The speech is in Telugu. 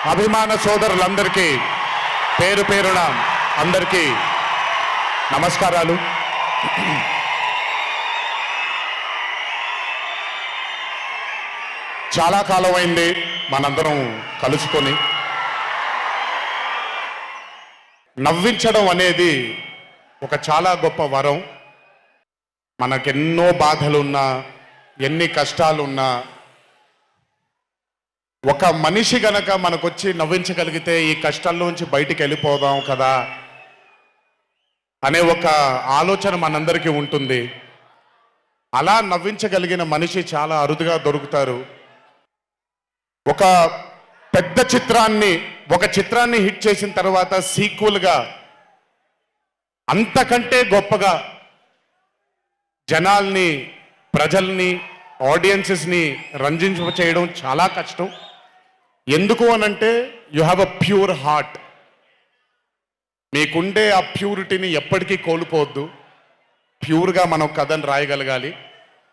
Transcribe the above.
అభిమాన సోదరులందరికీ పేరు పేరున అందరికీ నమస్కారాలు. చాలా కాలం అయింది మనందరం కలుసుకొని. నవ్వించడం అనేది ఒక చాలా గొప్ప వరం. మనకెన్నో బాధలున్నా, ఎన్ని కష్టాలున్నా, ఒక మనిషి గనక మనకొచ్చి నవ్వించగలిగితే ఈ కష్టాల్లోంచి బయటికి వెళ్ళిపోదాం కదా అనే ఒక ఆలోచన మనందరికీ ఉంటుంది. అలా నవ్వించగలిగిన మనిషి చాలా అరుదుగా దొరుకుతారు. ఒక పెద్ద చిత్రాన్ని హిట్ చేసిన తర్వాత సీక్వెల్గా అంతకంటే గొప్పగా జనాల్ని, ప్రజల్ని, ఆడియన్సెస్ని రంజింప చేయడం చాలా కష్టం. ఎందుకు అనంటే you have a pure heart. మీకుండే ఆ ప్యూరిటీని ఎప్పటికీ కోల్పోవద్దు. ప్యూర్గా మనం కథను రాయగలగాలి.